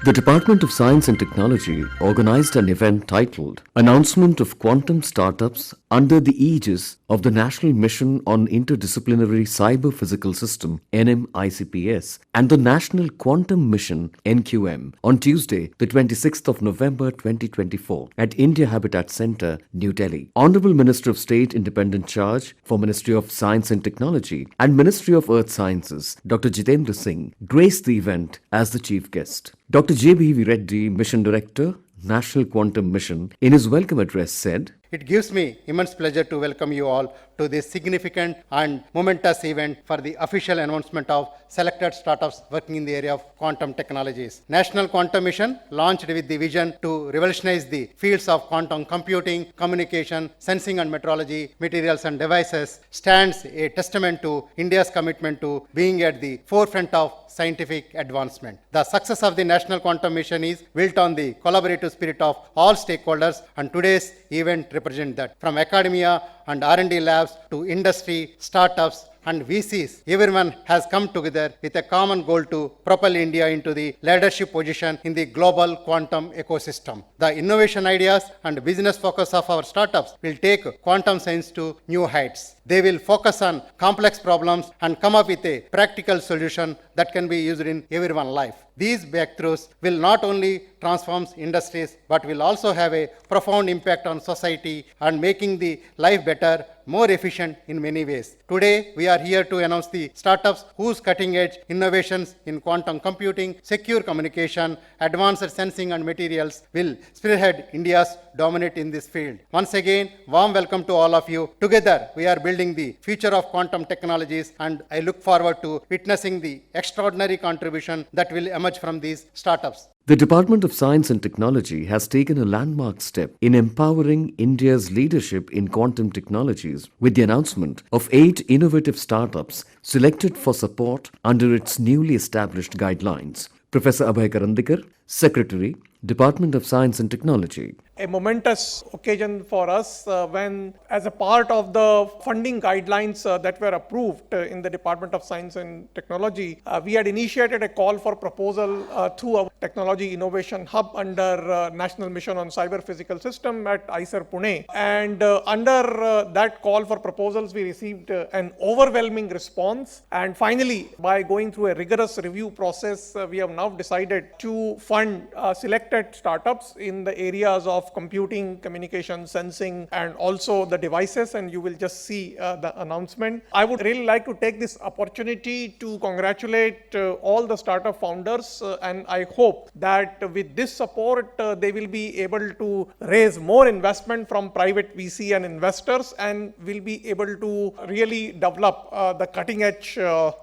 The Department of Science and Technology organized an event titled Announcement of Quantum Startups under the aegis of the National Mission on Interdisciplinary Cyber Physical System NM-ICPS and the National Quantum Mission NQM on Tuesday, the 26th of November 2024 at India Habitat Centre, New Delhi. Honorable Minister of State Independent Charge for Ministry of Science and Technology and Ministry of Earth Sciences, Dr. Jitendra Singh, graced the event as the chief guest. Dr. J.B.V. Reddy, Mission Director, National Quantum Mission, in his welcome address said, "It gives me immense pleasure to welcome you all to this significant and momentous event for the official announcement of selected startups working in the area of quantum technologies. National Quantum Mission, launched with the vision to revolutionize the fields of quantum computing, communication, sensing and metrology, materials and devices, stands a testament to India's commitment to being at the forefront of scientific advancement. The success of the National Quantum Mission is built on the collaborative spirit of all stakeholders, and today's event represents that. From academia and R&D labs to industry, startups, and VCs, everyone has come together with a common goal to propel India into the leadership position in the global quantum ecosystem. The innovation ideas and business focus of our startups will take quantum science to new heights. They will focus on complex problems and come up with a practical solution that can be used in everyone's life. These breakthroughs will not only transform industries, but will also have a profound impact on society and making the life better, more efficient in many ways. Today, we are here to announce the startups whose cutting-edge innovations in quantum computing, secure communication, advanced sensing and materials will spearhead India's dominate in this field. Once again, warm welcome to all of you. Together, we are building the future of quantum technologies, and I look forward to witnessing the extraordinary contribution that will emerge from these startups. The Department of Science and Technology has taken a landmark step in empowering India's leadership in quantum technologies with the announcement of 8 innovative startups selected for support under its newly established guidelines. Professor Abhay Karandikar, Secretary, Department of Science and Technology. A momentous occasion for us when, as a part of the funding guidelines that were approved in the Department of Science and Technology, we had initiated a call for proposal through our Technology Innovation Hub under National Mission on Cyber Physical System at IISER Pune. And under that call for proposals, we received an overwhelming response. And finally, by going through a rigorous review process, we have now decided to fund selected startups in the areas of computing, communication, sensing, and also the devices, and you will just see the announcement. I would really like to take this opportunity to congratulate all the startup founders, and I hope that with this support, they will be able to raise more investment from private VC and investors, and will be able to really develop the cutting-edge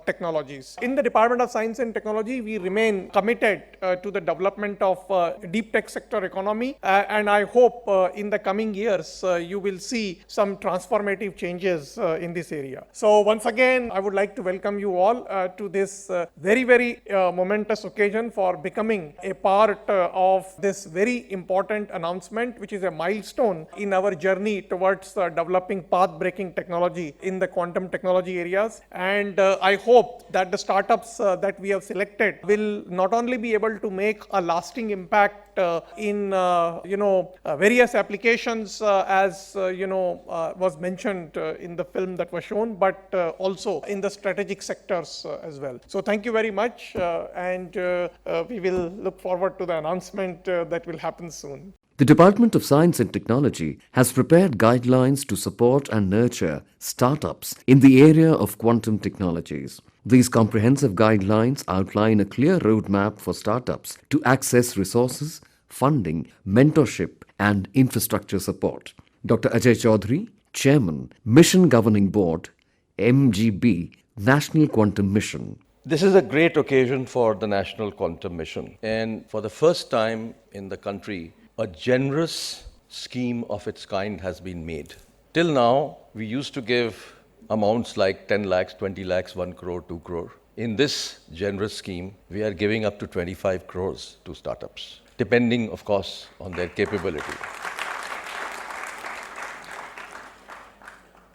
technologies. In the Department of Science and Technology, we remain committed to the development of deep tech sector economy, and I hope in the coming years you will see some transformative changes in this area. So once again, I would like to welcome you all to this very momentous occasion for becoming a part of this very important announcement, which is a milestone in our journey towards developing path-breaking technology in the quantum technology areas. And I hope that the startups that we have selected will not only be able to make a lasting impact in various applications as was mentioned in the film that was shown, but also in the strategic sectors as well. So thank you very much, and we will look forward to the announcement that will happen soon. The Department of Science and Technology has prepared guidelines to support and nurture startups in the area of quantum technologies. These comprehensive guidelines outline a clear roadmap for startups to access resources, funding, mentorship, and infrastructure support. Dr. Ajay Chaudhary, Chairman, Mission Governing Board, MGB, National Quantum Mission. This is a great occasion for the National Quantum Mission, and for the first time in the country, a generous scheme of its kind has been made. Till now, we used to give amounts like 10 lakhs, 20 lakhs, 1 crore, 2 crore. In this generous scheme, we are giving up to 25 crores to startups, depending, of course, on their capability.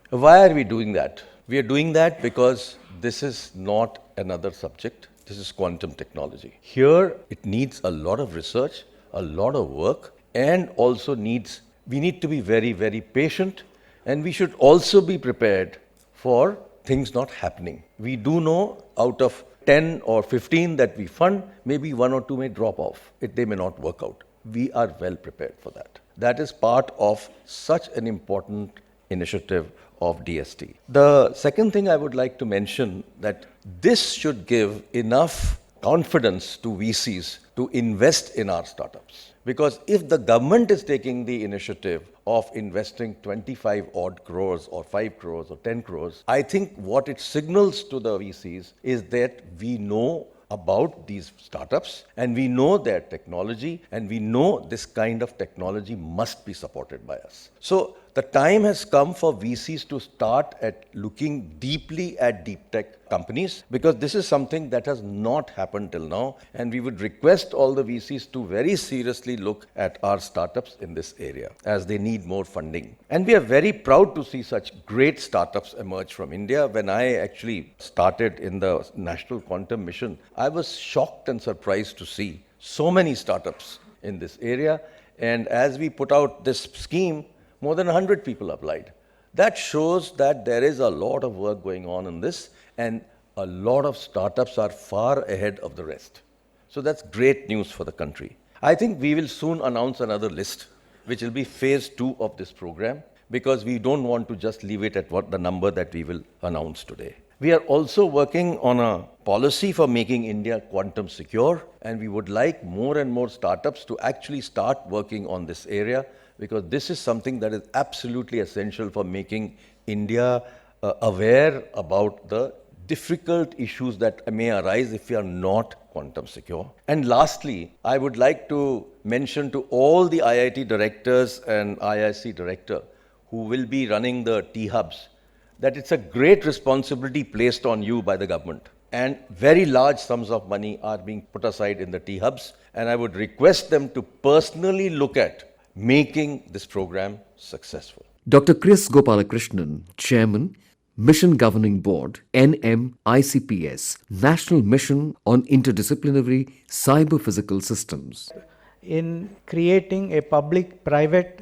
Why are we doing that? We are doing that because this is not another subject. This is quantum technology. Here, it needs a lot of research, a lot of work, and also we need to be very, very patient, and we should also be prepared for things not happening. We do know out of 10 or 15 that we fund, maybe 1 or 2 may drop off. They may not work out. We are well prepared for that. That is part of such an important initiative of DST. The second thing I would like to mention that this should give enough confidence to VCs to invest in our startups. Because if the government is taking the initiative of investing 25 odd crores or 5 crores or 10 crores, I think what it signals to the VCs is that we know about these startups and we know their technology and we know this kind of technology must be supported by us. So the time has come for VCs to start at looking deeply at deep tech companies, because this is something that has not happened till now, and we would request all the VCs to very seriously look at our startups in this area as they need more funding. And we are very proud to see such great startups emerge from India. When I actually started in the National Quantum Mission, I was shocked and surprised to see so many startups in this area. And as we put out this scheme, more than 100 people applied. That shows that there is a lot of work going on in this, and a lot of startups are far ahead of the rest. So that's great news for the country. I think we will soon announce another list, which will be phase 2 of this program, because we don't want to just leave it at what the number that we will announce today. We are also working on a policy for making India quantum secure, and we would like more and more startups to actually start working on this area, because this is something that is absolutely essential for making India aware about the difficult issues that may arise if we are not quantum secure. And lastly, I would like to mention to all the IIT directors and IIC director who will be running the T-Hubs that it's a great responsibility placed on you by the government. And very large sums of money are being put aside in the T-Hubs, and I would request them to personally look at making this program successful. Dr. Chris Gopalakrishnan, Chairman, Mission Governing Board, NM-ICPS, National Mission on Interdisciplinary Cyber-Physical Systems. In creating a public-private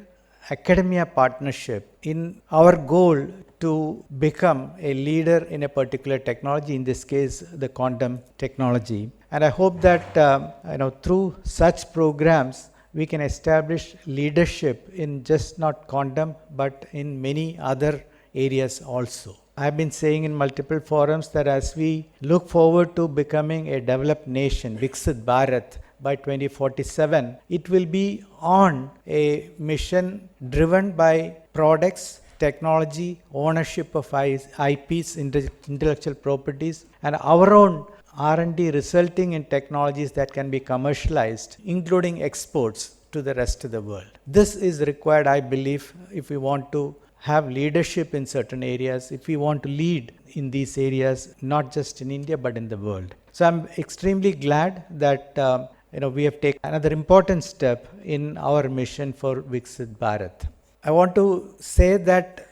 academia partnership in our goal to become a leader in a particular technology, in this case the quantum technology. And I hope that through such programs we can establish leadership in just not quantum but in many other areas also. I've been saying in multiple forums that as we look forward to becoming a developed nation, Viksit Bharat, by 2047, it will be on a mission driven by products, technology, ownership of IPs, intellectual properties, and our own R&D resulting in technologies that can be commercialized, including exports to the rest of the world. This is required, I believe, if we want to have leadership in certain areas, if we want to lead in these areas, not just in India but in the world. So I'm extremely glad that we have taken another important step in our mission for Viksit Bharat. I want to say that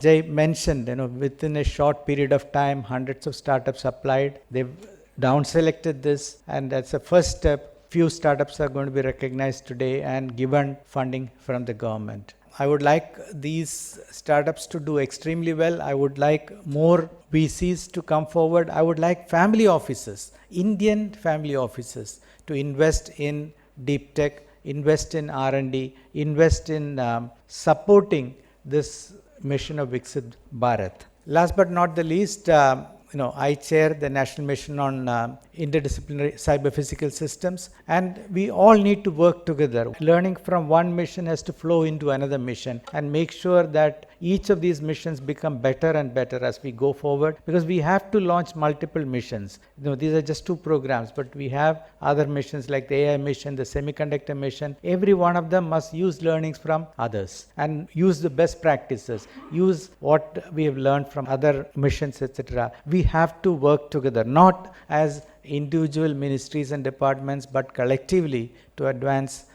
Jay mentioned within a short period of time hundreds of startups applied. They've down selected this, and that's the first step. Few startups are going to be recognized today and given funding from the government. I would like these startups to do extremely well. I would like more VCs to come forward. I would like family offices, Indian family offices, to invest in deep tech, invest in R&D, invest in supporting this mission of Viksit Bharat. Last but not the least, I chair the National Mission on Interdisciplinary Cyber-Physical Systems, and we all need to work together. Learning from one mission has to flow into another mission and make sure that each of these missions become better and better as we go forward, because we have to launch multiple missions. These are just 2 programs, but we have other missions like the AI mission, the semiconductor mission. Every one of them must use learnings from others and use the best practices, use what we have learned from other missions, etc. We have to work together, not as individual ministries and departments, but collectively to advance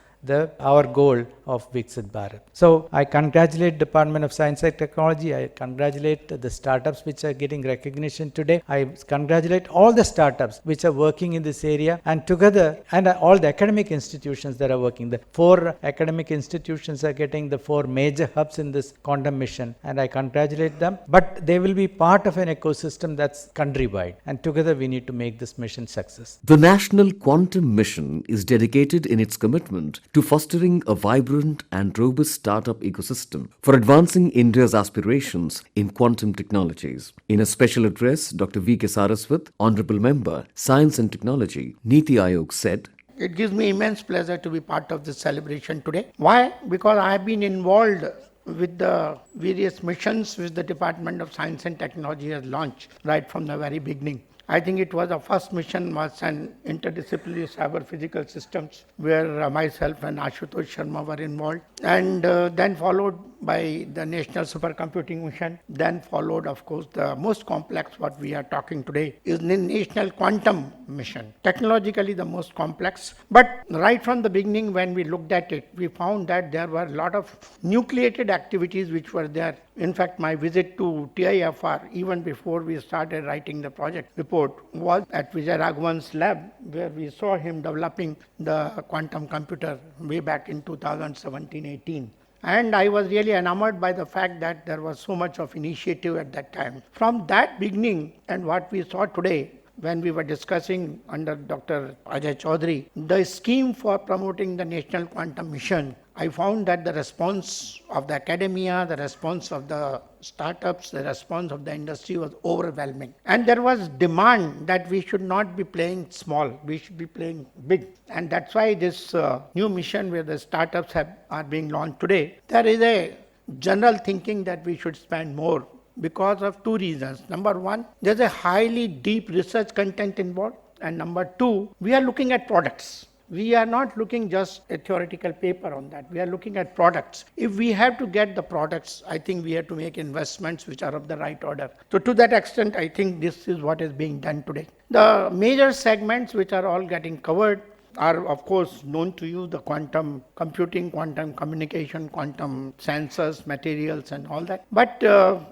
our goal of Viksit Bharat. So I congratulate Department of Science and Technology. I congratulate the startups which are getting recognition today. I congratulate all the startups which are working in this area, and together, and all the academic institutions that are working. The 4 academic institutions are getting the 4 major hubs in this quantum mission, and I congratulate them. But they will be part of an ecosystem that's countrywide, and together we need to make this mission success. The National Quantum Mission is dedicated in its commitment to fostering a vibrant and robust startup ecosystem for advancing India's aspirations in quantum technologies. In a special address, Dr. V.K. Saraswat, Honorable Member, Science and Technology, Niti Aayog said, "It gives me immense pleasure to be part of this celebration today. Why? Because I have been involved with the various missions which the Department of Science and Technology has launched right from the very beginning. I think it was the first mission was an interdisciplinary cyber physical systems where myself and Ashutosh Sharma were involved, and then followed by the National Supercomputing Mission, then followed, of course, the most complex what we are talking today is the National Quantum Mission. Technologically the most complex, but right from the beginning when we looked at it, we found that there were a lot of nucleated activities which were there. In fact, my visit to TIFR, even before we started writing the project report, was at Vijay Raghavan's lab, where we saw him developing the quantum computer way back in 2017-18. And I was really enamored by the fact that there was so much of initiative at that time. From that beginning and what we saw today, when we were discussing under Dr. Ajay Chaudhary, the scheme for promoting the National Quantum Mission, I found that the response of the academia, the response of the startups, the response of the industry was overwhelming. And there was demand that we should not be playing small, we should be playing big. And that's why this new mission where the startups are being launched today, there is a general thinking that we should spend more because of 2 reasons. Number 1, there's a highly deep research content involved. And number 2, we are looking at products. We are not looking just a theoretical paper on that. We are looking at products. If we have to get the products, I think we have to make investments which are of the right order. So to that extent, I think this is what is being done today. The major segments which are all getting covered are of course known to you, the quantum computing, quantum communication, quantum sensors, materials and all that. But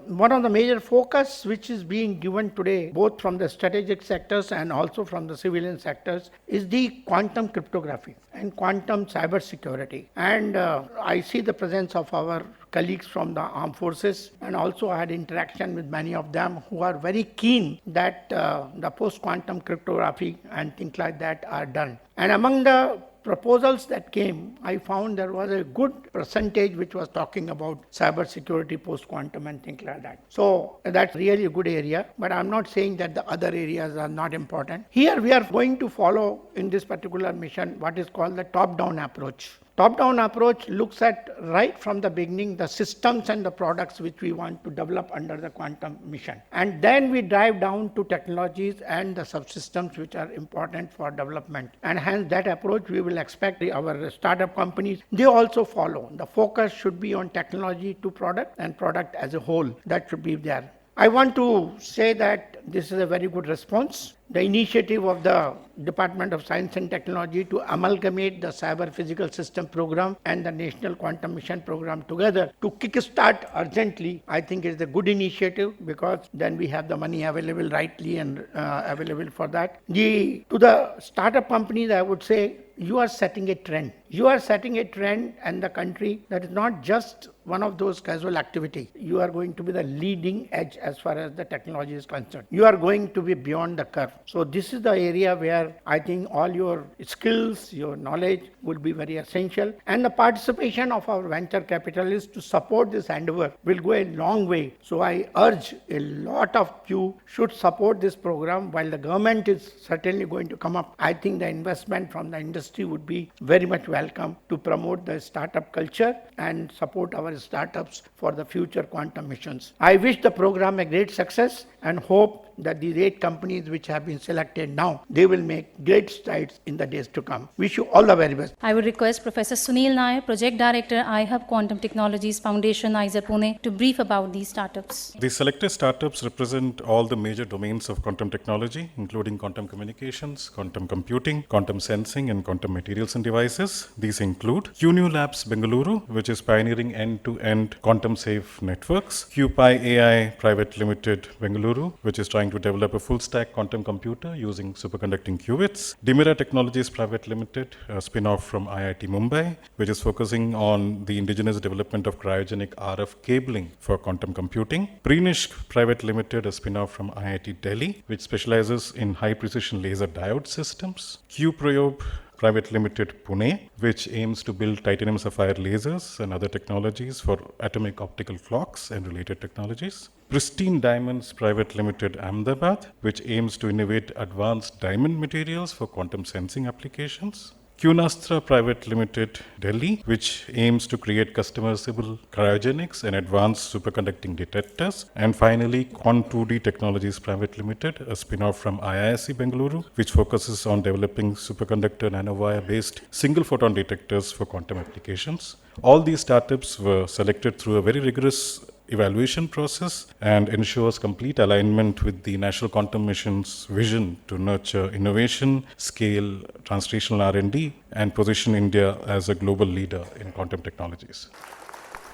one of the major focus which is being given today, both from the strategic sectors and also from the civilian sectors, is the quantum cryptography and quantum cyber security. And I see the presence of our colleagues from the armed forces, and also I had interaction with many of them who are very keen that the post-quantum cryptography and things like that are done. And among the proposals that came, I found there was a good percentage which was talking about cyber security, post-quantum and things like that. So that's really a good area, but I'm not saying that the other areas are not important. Here we are going to follow in this particular mission what is called the top-down approach. Top-down approach looks at right from the beginning the systems and the products which we want to develop under the quantum mission. And then we dive down to technologies and the subsystems which are important for development. And hence that approach we will expect our startup companies, they also follow. The focus should be on technology to product and product as a whole. That should be there. I want to say that this is a very good response. The initiative of the Department of Science and Technology to amalgamate the Cyber Physical System Program and the National Quantum Mission Program together to kickstart urgently, I think is a good initiative, because then we have the money available rightly and available for that. To the startup companies, I would say, you are setting a trend. You are setting a trend in the country that is not just one of those casual activities. You are going to be the leading edge as far as the technology is concerned. You are going to be beyond the curve. So this is the area where I think all your skills, your knowledge will be very essential. And the participation of our venture capitalists to support this endeavor will go a long way. So I urge a lot of you should support this program. While the government is certainly going to come up, I think the investment from the industry would be very much welcome to promote the startup culture and support our startups for the future quantum missions. I wish the program a great success and hope that these 8 companies which have been selected now, they will make make great strides in the days to come. Wish you all the very best. I would request Professor Sunil Nair, Project Director, iHub Quantum Technologies Foundation, IISER Pune, to brief about these startups. The selected startups represent all the major domains of quantum technology, including quantum communications, quantum computing, quantum sensing, and quantum materials and devices. These include QNU Labs Bengaluru, which is pioneering end-to-end quantum-safe networks; QPi AI Private Limited Bengaluru, which is trying to develop a full-stack quantum computer using superconducting qubits; Dimira Technologies Private Limited, a spin-off from IIT Mumbai, which is focusing on the indigenous development of cryogenic RF cabling for quantum computing; Preenishk Private Limited, a spin-off from IIT Delhi, which specializes in high-precision laser diode systems; QProbe Private Limited Pune, which aims to build titanium sapphire lasers and other technologies for atomic optical clocks and related technologies; Pristine Diamonds Private Limited Ahmedabad, which aims to innovate advanced diamond materials for quantum sensing applications; Qnastra Private Limited Delhi, which aims to create customizable cryogenics and advanced superconducting detectors; and finally Quant2D Technologies Private Limited, a spin-off from IISc Bengaluru, which focuses on developing superconductor nanowire-based single photon detectors for quantum applications. All these startups were selected through a very rigorous evaluation process and ensures complete alignment with the National Quantum Mission's vision to nurture innovation, scale translational R&D, and position India as a global leader in quantum technologies.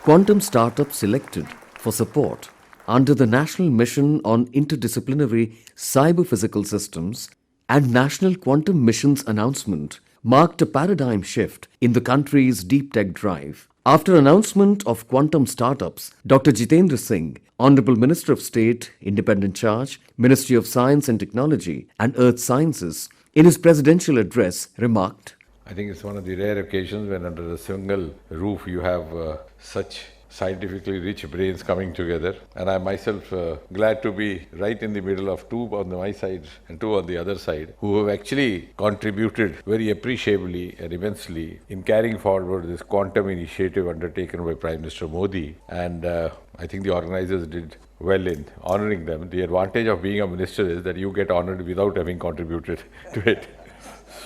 Quantum startups selected for support under the National Mission on Interdisciplinary Cyber-Physical Systems and National Quantum Mission's announcement marked a paradigm shift in the country's deep tech drive. After announcement of quantum startups, Dr. Jitendra Singh, Honorable Minister of State, Independent Charge, Ministry of Science and Technology and Earth Sciences, in his presidential address remarked, I think it's one of the rare occasions when under a single roof you have such scientifically rich brains coming together, and I myself glad to be right in the middle of two on my side and two on the other side, who have actually contributed very appreciably and immensely in carrying forward this quantum initiative undertaken by Prime Minister Modi, and I think the organizers did well in honoring them. The advantage of being a minister is that you get honored without having contributed to it.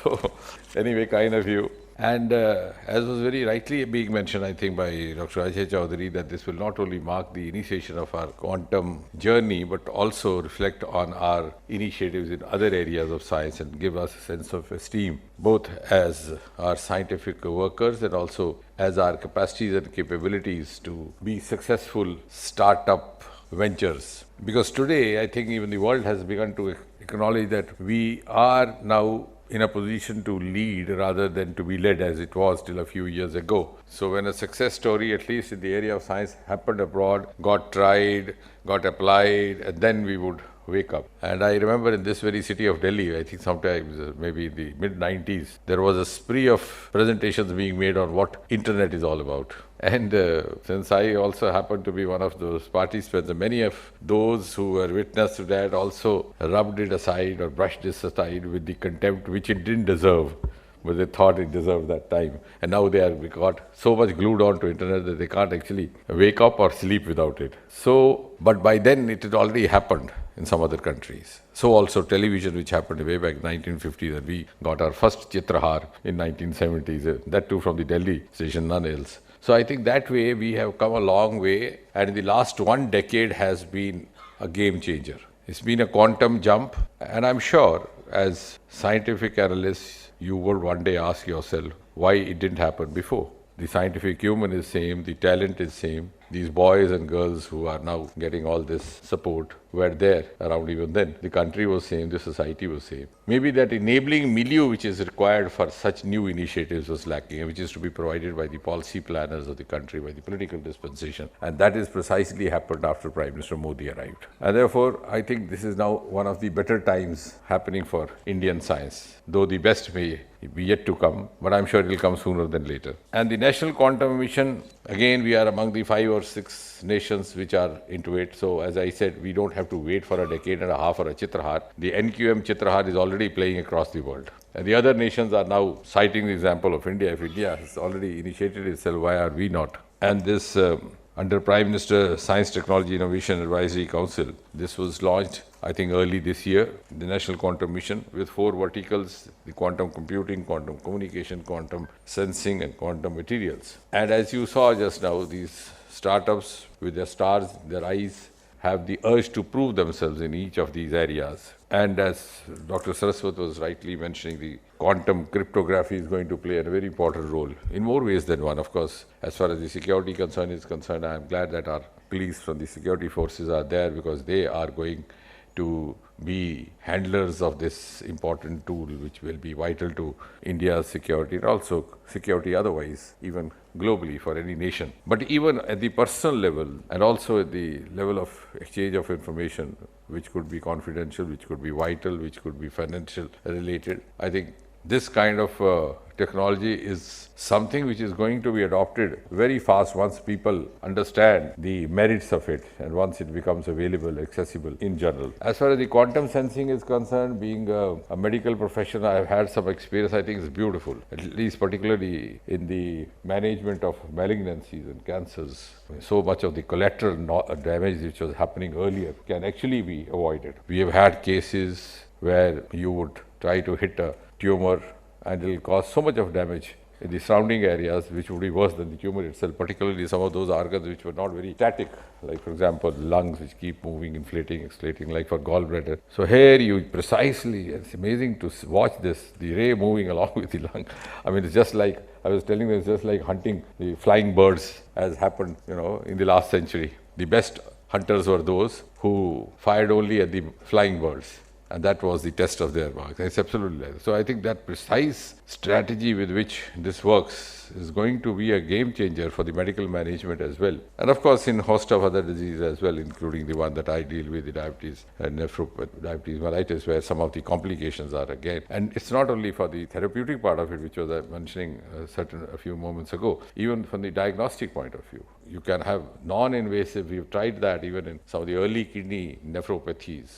So anyway, kind of you. And as was very rightly being mentioned, I think, by Dr. Ajay Chaudhary, that this will not only mark the initiation of our quantum journey, but also reflect on our initiatives in other areas of science and give us a sense of esteem, both as our scientific workers and also as our capacities and capabilities to be successful startup ventures. Because today, I think even the world has begun to acknowledge that we are now in a position to lead rather than to be led as it was till a few years ago. So when a success story, at least in the area of science, happened abroad, got tried, got applied, and then we would wake up. And I remember in this very city of Delhi, I think sometimes maybe in the mid-90s, there was a spree of presentations being made on what internet is all about. And since I also happened to be one of those participants, many of those who were witness to that also rubbed it aside or brushed this aside with the contempt which it didn't deserve, but they thought it deserved that time. And now they are got so much glued on to internet that they can't actually wake up or sleep without it. So, but by then it had already happened in some other countries. So also television, which happened way back in 1950s, and we got our first Chitrahar in 1970s, that too from the Delhi station, none else. So I think that way we have come a long way, and in the last 1 decade has been a game changer. It's been a quantum jump, and I'm sure as scientific analysts, you would one day ask yourself why it didn't happen before. The scientific human is same, the talent is same. These boys and girls who are now getting all this support were there around even then. The country was same, the society was same. Maybe that enabling milieu which is required for such new initiatives was lacking, which is to be provided by the policy planners of the country, by the political dispensation. And that is precisely happened after Prime Minister Modi arrived. And therefore, I think this is now one of the better times happening for Indian science, though the best may be yet to come, but I'm sure it will come sooner than later. And the National Quantum Mission, again, we are among the 5 or 6 nations which are into it. So as I said, we don't have to wait for a decade and a half for a Chitrahar. The NQM Chitrahar is already playing across the world. And the other nations are now citing the example of India. If India has already initiated itself, why are we not? And this, under Prime Minister Science, Technology, Innovation Advisory Council, this was launched I think early this year, the National Quantum Mission with 4 verticals, the quantum computing, quantum communication, quantum sensing and quantum materials. And as you saw just now, these startups with their stars, their eyes, have the urge to prove themselves in each of these areas. And as Dr. Saraswat was rightly mentioning, the quantum cryptography is going to play a very important role in more ways than one. Of course, as far as the security concern is concerned, I am glad that our colleagues from the security forces are there, because they are going to be handlers of this important tool, which will be vital to India's security and also security otherwise, even globally for any nation. But even at the personal level and also at the level of exchange of information, which could be confidential, which could be vital, which could be financial related, I think this kind of technology is something which is going to be adopted very fast once people understand the merits of it and once it becomes available, accessible in general. As far as the quantum sensing is concerned, being a medical professional, I have had some experience. I think it's beautiful, at least particularly in the management of malignancies and cancers. So much of the collateral damage which was happening earlier can actually be avoided. We have had cases where you would try to hit a tumor and it will cause so much of damage in the surrounding areas which would be worse than the tumor itself, particularly some of those organs which were not very static, like for example lungs which keep moving, inflating, exhalating, like for gallbladder. So here you precisely, it's amazing to watch this, the ray moving along with the lung. I mean, it's just like, I was telling them, it's just like hunting the flying birds as happened, in the last century. The best hunters were those who fired only at the flying birds. And that was the test of their marks. It's absolutely like that. So I think that precise strategy with which this works is going to be a game changer for the medical management as well. And of course, in a host of other diseases as well, including the one that I deal with, the diabetes and diabetes mellitus, where some of the complications are again. And it's not only for the therapeutic part of it, which was mentioning a few moments ago, even from the diagnostic point of view. You can have non-invasive, we've tried that even in some of the early kidney nephropathies.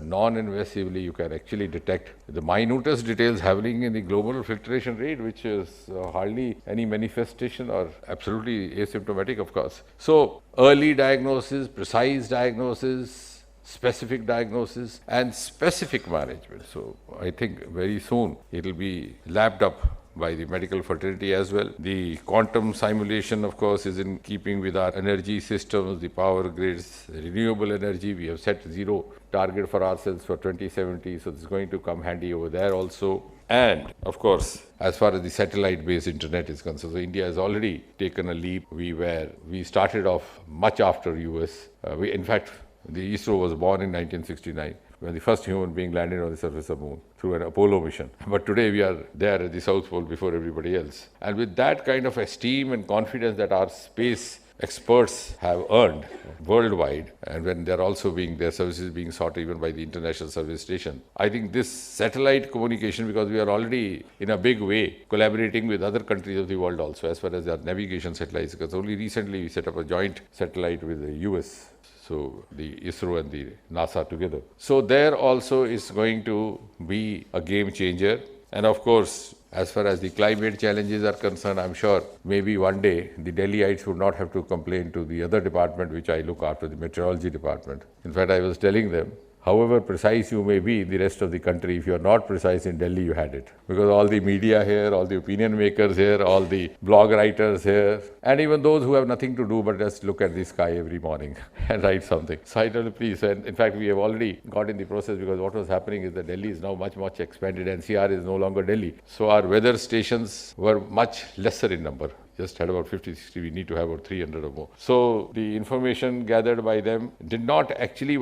Non-invasively, you can actually detect the minutest details happening in the glomerular filtration rate, which is hardly any manifestation or absolutely asymptomatic, of course. So, early diagnosis, precise diagnosis, specific diagnosis, and specific management. So, I think very soon it will be lapped up by the medical fraternity as well. The quantum simulation, of course, is in keeping with our energy systems, the power grids, renewable energy. We have set zero target for ourselves for 2070, so it's going to come handy over there also. And of course, as far as the satellite-based internet is concerned, so India has already taken a leap. We started off much after US. In fact, the ISRO was born in 1969. When the first human being landed on the surface of the moon through an Apollo mission. But today we are there at the South Pole before everybody else. And with that kind of esteem and confidence that our space experts have earned worldwide, and when they're also their services being sought even by the International Service Station, I think this satellite communication, because we are already in a big way collaborating with other countries of the world also, as far as their navigation satellites, because only recently we set up a joint satellite with the US. So the ISRO and the NASA together. So there also is going to be a game changer. And of course, as far as the climate challenges are concerned, I'm sure maybe one day the Delhiites would not have to complain to the other department which I look after, the meteorology department. In fact, I was telling them, however precise you may be in the rest of the country, if you are not precise in Delhi, you had it. Because all the media here, all the opinion makers here, all the blog writers here, and even those who have nothing to do but just look at the sky every morning and write something. So I tell you, please, and in fact, we have already got in the process, because what was happening is that Delhi is now much expanded. NCR is no longer Delhi. So our weather stations were much lesser in number. Just had about 50, 60, we need to have about 300 or more. So the information gathered by them did not actually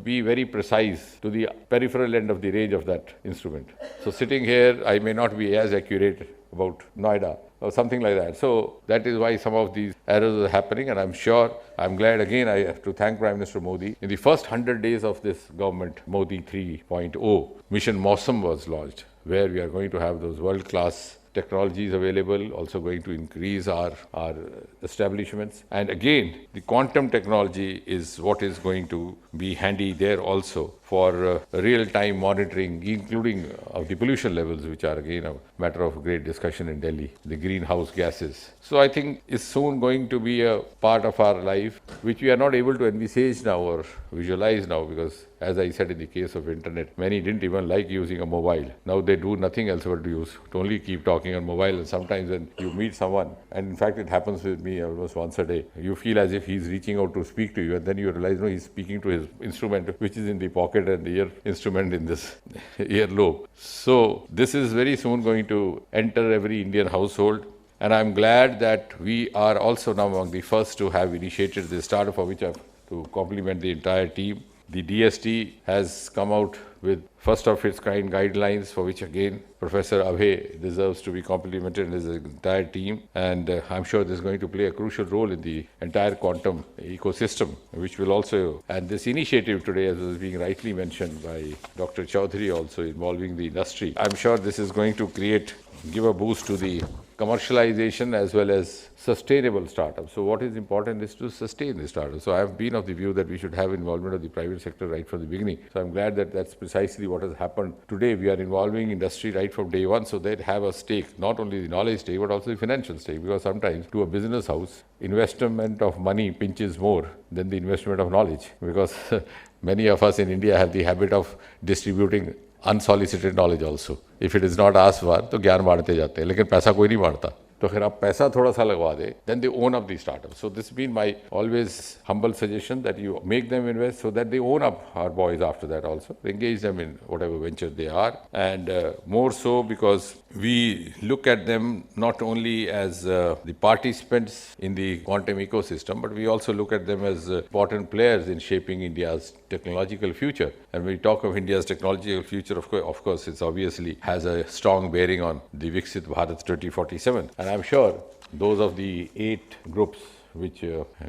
be very precise to the peripheral end of the range of that instrument. So sitting here, I may not be as accurate about Noida or something like that. So that is why some of these errors are happening, and I'm glad again I have to thank Prime Minister Modi. In the first 100 days of this government, Modi 3.0, Mission Mausam was launched, where we are going to have those world-class technologies available, also going to increase our establishments. And again, the quantum technology is what is going to be handy there also for real-time monitoring, including of the pollution levels, which are again a matter of great discussion in Delhi, the greenhouse gases. So I think it's soon going to be a part of our life, which we are not able to envisage now or visualize now, because as I said in the case of internet, many didn't even like using a mobile. Now they do nothing else but to only keep talking on mobile, and sometimes when you meet someone, and in fact it happens with me almost once a day, you feel as if he's reaching out to speak to you, and then you realize, no, he's speaking to his instrument, which is in the pocket, and the ear instrument in this earlobe. So this is very soon going to enter every Indian household. And I'm glad that we are also now among the first to have initiated this startup, for which I have to compliment the entire team. The DST has come out with first of its kind guidelines, for which again Professor Abhay deserves to be complimented and his entire team. And I'm sure this is going to play a crucial role in the entire quantum ecosystem, which will also, and this initiative today, as was being rightly mentioned by Dr. Chaudhary, also involving the industry, I'm sure this is going to give a boost to the commercialization as well as sustainable startups. So what is important is to sustain the startups. So I have been of the view that we should have involvement of the private sector right from the beginning. So I'm glad that that's precisely what has happened today. We are involving industry right from day one, so they'd have a stake, not only the knowledge stake, but also the financial stake. Because sometimes to a business house, investment of money pinches more than the investment of knowledge. Because many of us in India have the habit of distributing unsolicited knowledge also. If it is not asked for, तो ज्ञान बांटते जाते हैं, लेकिन पैसा कोई नहीं बांटता. तो फिर आप पैसा थोड़ा सा लगवा दे, then they own up the startup. So this has been my always humble suggestion, that you make them invest so that they own up our boys after that also. Engage them in whatever venture they are, and more so because we look at them not only as the participants in the quantum ecosystem, but we also look at them as important players in shaping India's technological future. And when we talk of India's technological future, of course, it's obviously has a strong bearing on the Viksit Bharat 2047. And I'm sure those of the 8 groups which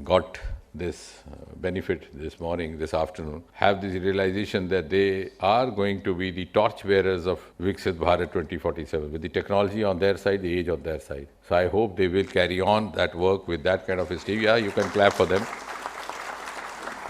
got this benefit this morning, this afternoon, have this realization that they are going to be the torchbearers of Viksit Bharat 2047, with the technology on their side, the age on their side. So I hope they will carry on that work with that kind of a steve. Yeah, you can clap for them.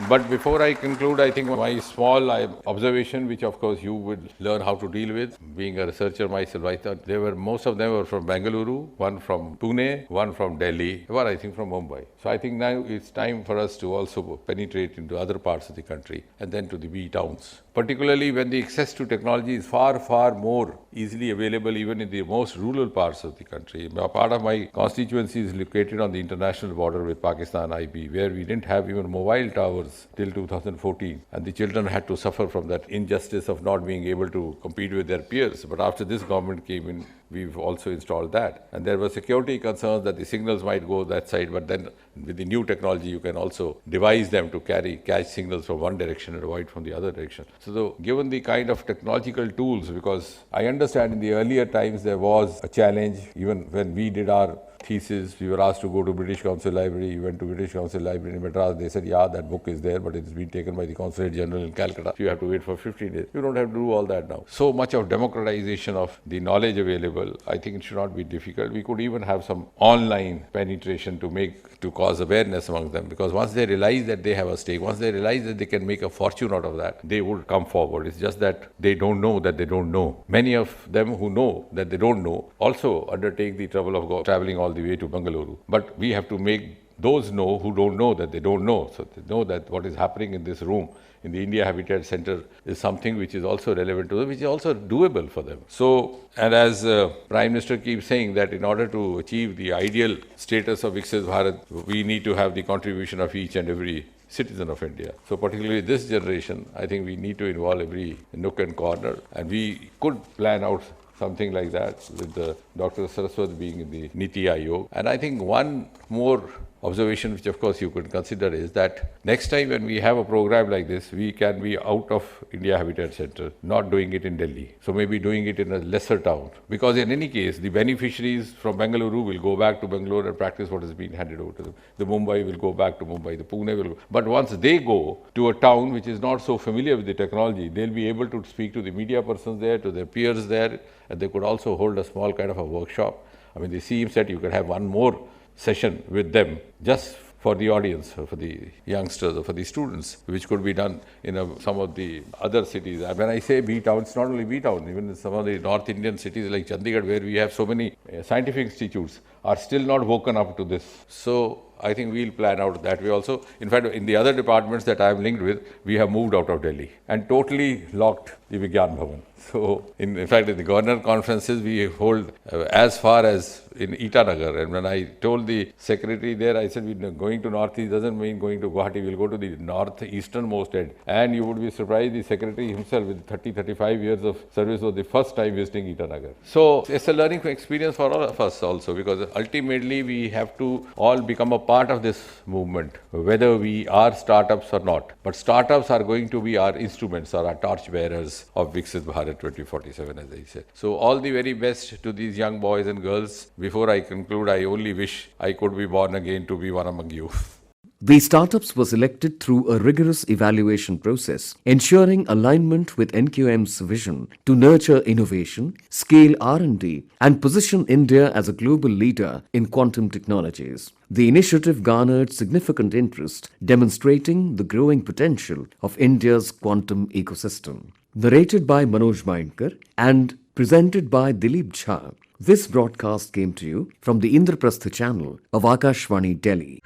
But before I conclude, I think my small observation, which of course you would learn how to deal with, being a researcher myself, I thought most of them were from Bengaluru, one from Pune, one from Delhi, one I think from Mumbai. So I think now it's time for us to also penetrate into other parts of the country and then to the B towns. Particularly when the access to technology is far, far more easily available even in the most rural parts of the country. Part of my constituency is located on the international border with Pakistan IB, where we didn't have even mobile towers till 2014, and the children had to suffer from that injustice of not being able to compete with their peers. But after this government came in, we've also installed that. And there were security concerns that the signals might go that side, but then with the new technology, you can also devise them to catch signals from one direction and avoid from the other direction. So given the kind of technological tools, because I understand in the earlier times there was a challenge, even when we did our thesis, we were asked to go to British Council Library. We went to British Council Library in Madras. They said, yeah, that book is there, but it's been taken by the Consulate General in Calcutta. You have to wait for 15 days. You don't have to do all that now. So much of democratization of the knowledge available, I think it should not be difficult. We could even have some online penetration to cause awareness among them, because once they realize that they have a stake, once they realize that they can make a fortune out of that, they would come forward. It's just that they don't know that they don't know. Many of them who know that they don't know also undertake the trouble of traveling all the way to Bengaluru. But we have to make those know who don't know that they don't know. So they know that what is happening in this room, in the India Habitat Center, is something which is also relevant to them, which is also doable for them. So, and as Prime Minister keeps saying that in order to achieve the ideal status of Viksit Bharat, we need to have the contribution of each and every citizen of India. So particularly this generation, I think we need to involve every nook and corner, and we could plan out something like that with Dr. Saraswat being in the Niti Aayog. And I think one more observation which of course you could consider is that next time when we have a program like this, we can be out of India Habitat Center, not doing it in Delhi. So maybe doing it in a lesser town. Because in any case, the beneficiaries from Bengaluru will go back to Bangalore and practice what has been handed over to them. The Mumbai will go back to Mumbai, the Pune will go. But once they go to a town which is not so familiar with the technology, they'll be able to speak to the media persons there, to their peers there, and they could also hold a small kind of a workshop. I mean, the CM said you could have one more session with them just for the audience, or for the youngsters, or for the students, which could be done in some of the other cities. And when I say B town, it's not only B town, even in some of the North Indian cities like Chandigarh, where we have so many scientific institutes, are still not woken up to this. So I think we'll plan out that way also. In fact, in the other departments that I am linked with, we have moved out of Delhi and totally locked the Vigyan Bhavan. So, in fact, in the governor conferences, we hold as far as in Itanagar. And when I told the secretary there, I said, we're going to Northeast doesn't mean going to Guwahati, we'll go to the northeasternmost end. And you would be surprised, the secretary himself with 35 years of service was the first time visiting Itanagar. So, it's a learning experience for all of us also, because ultimately we have to all become a part of this movement, whether we are startups or not. But startups are going to be our instruments, or our torch bearers of Viksit Bharat 2047, as I said. So all the very best to these young boys and girls. Before I conclude, I only wish I could be born again to be one among you. These startups were selected through a rigorous evaluation process, ensuring alignment with NQM's vision to nurture innovation, scale R&D, and position India as a global leader in quantum technologies. The initiative garnered significant interest, demonstrating the growing potential of India's quantum ecosystem. Narrated by Manoj Mainkar and presented by Dilip Jha, this broadcast came to you from the Indraprastha channel of Akashvani, Delhi.